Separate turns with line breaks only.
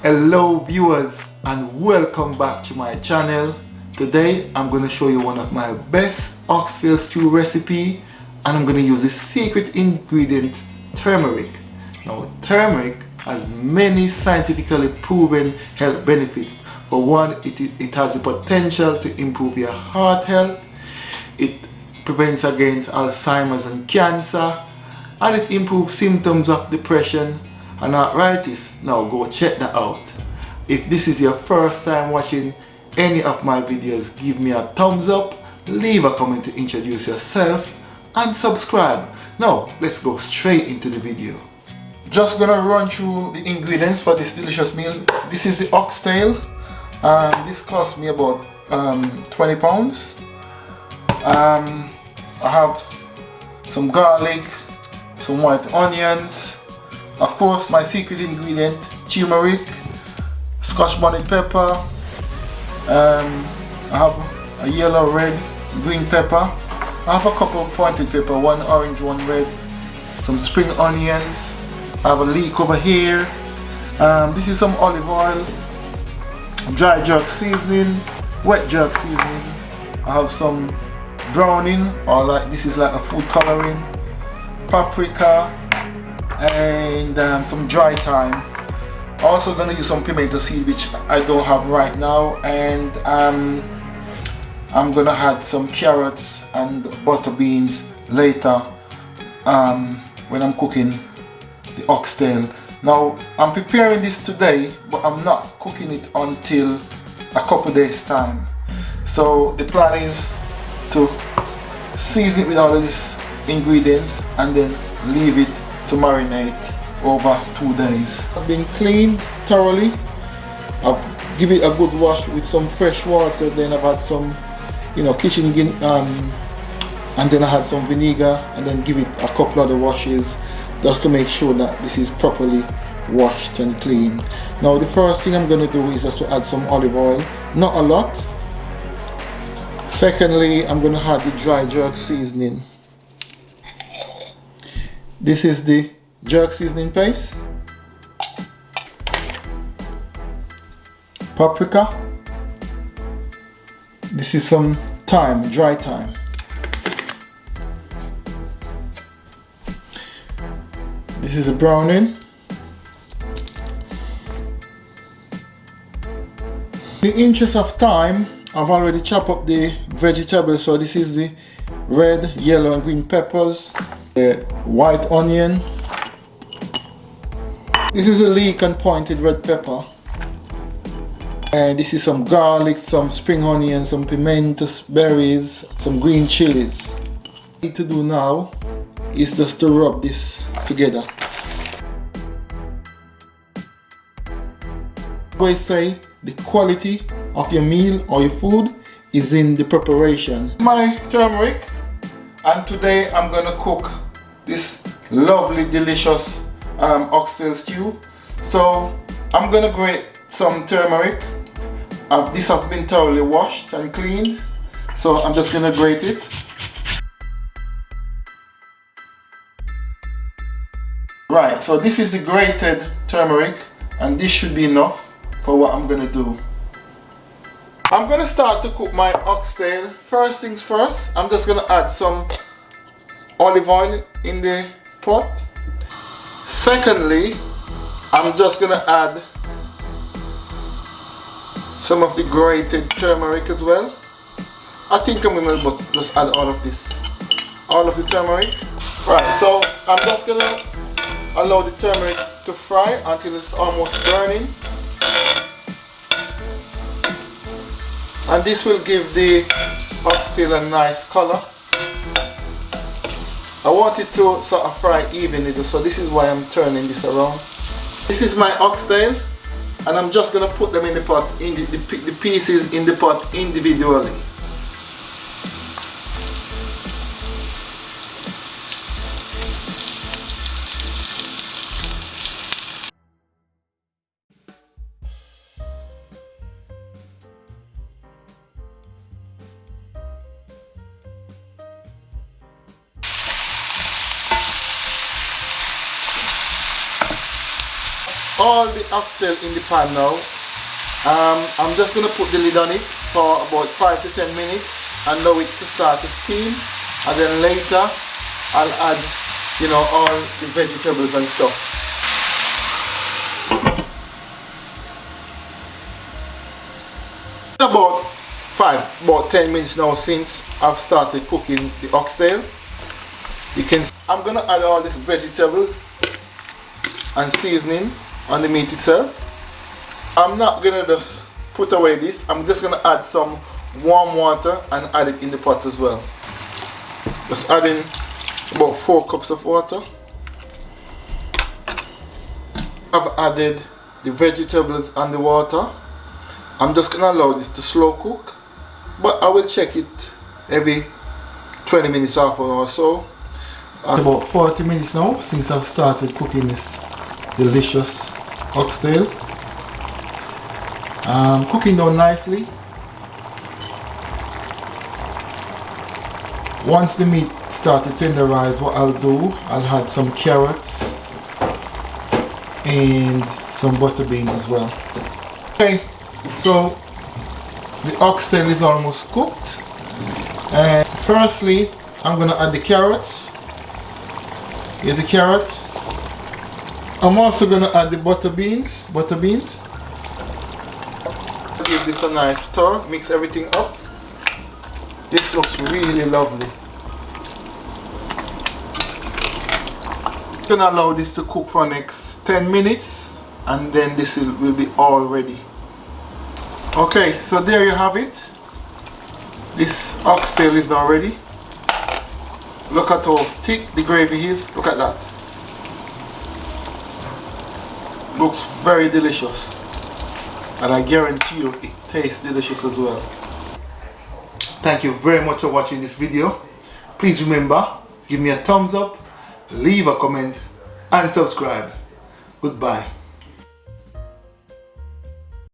Hello viewers and welcome back to my channel. Today I'm going to show you one of my best oxtail stew recipe, and I'm going to use the secret ingredient turmeric. Now turmeric has many scientifically proven health benefits. For one, it has the potential to improve your heart health, it prevents against Alzheimer's and cancer, and it improves symptoms of depression and arthritis. Now go check that out. If this is your first time watching any of my videos, give me a thumbs up, leave a comment to introduce yourself, and subscribe. Now let's go straight into the video. Just gonna run through the ingredients for this delicious meal. This is the oxtail, and this cost me about 20 pounds. I have some garlic, some white onions, of course my secret ingredient turmeric, Scotch bonnet pepper, I have a yellow, red, green pepper, I have a couple of pointed pepper, one orange, one red, some spring onions, I have a leek over here, this is some olive oil, dry jerk seasoning, wet jerk seasoning, I have some browning, or like this is like a food coloring, paprika, and some dry thyme. Also gonna use some pimento seed, which I don't have right now, and I'm gonna add some carrots and butter beans later when I'm cooking the oxtail. Now I'm preparing this today, but I'm not cooking it until a couple days time. So the plan is to season it with all of these ingredients and then leave it to marinate over 2 days. It's been cleaned thoroughly. I've give it a good wash with some fresh water. Then I've had some, kitchen and then I had some vinegar, and then give it a couple of the washes just to make sure that this is properly washed and clean. Now the first thing I'm going to do is just to add some olive oil, not a lot. Secondly, I'm going to add the dry jerk seasoning. This is the jerk seasoning paste, paprika, this is some thyme, dry thyme, this is a browning, in the interest of time I've already chopped up the vegetables. So this is the red, yellow and green peppers, the white onion, this is a leek and pointed red pepper, and this is some garlic, some spring onion, some pimento berries, some green chillies. What I need to do now is just to rub this together. I always say the quality of your meal or your food is in the preparation. My turmeric, and today I'm gonna cook this lovely delicious oxtail stew. So I'm gonna grate some turmeric. This has been thoroughly washed and cleaned, so I'm just gonna grate it. Right, so this is the grated turmeric, and this should be enough for what I'm gonna do. I'm gonna start to cook my oxtail. First things first, I'm just gonna add some olive oil in the pot. Secondly, I'm just gonna add some of the grated turmeric as well. I think I'm gonna just add all of the turmeric. Right, so I'm just gonna allow the turmeric to fry until it's almost burning. And this will give the oxtail a nice color. I want it to sort of fry evenly, so this is why I'm turning this around. This is my oxtail, and I'm just going to put them in the pot, in the pieces in the pot individually. all the oxtail in the pan now. I'm just going to put the lid on it for about 5 to 10 minutes and allow it to start to steam, and then later I'll add, you know, all the vegetables and stuff. About 10 minutes now since I've started cooking the oxtail. I'm gonna add all these vegetables and seasoning on the meat itself. I'm not gonna just put away this. I'm just gonna add some warm water and add it in the pot as well. Just adding about 4 cups of water. I've added the vegetables and the water. I'm just gonna allow this to slow cook, but I will check it every 20 minutes, half an hour or so. About 40 minutes now since I've started cooking this delicious oxtail. Cooking down nicely. Once the meat starts to tenderize, what I'll do, I'll add some carrots and some butter beans as well. Okay, so the oxtail is almost cooked. And firstly, I'm gonna add the carrots. Here's the carrot. I'm also gonna add the butter beans. Give this a nice stir, mix everything up. This looks really lovely. I'm gonna allow this to cook for the next 10 minutes and then this will be all ready. Okay, so there you have it. This oxtail is now ready. Look at how thick the gravy is. Look at that. Looks very delicious. And I guarantee you it tastes delicious as well. Thank you very much for watching this video. Please remember, give me a thumbs up, leave a comment and subscribe. Goodbye.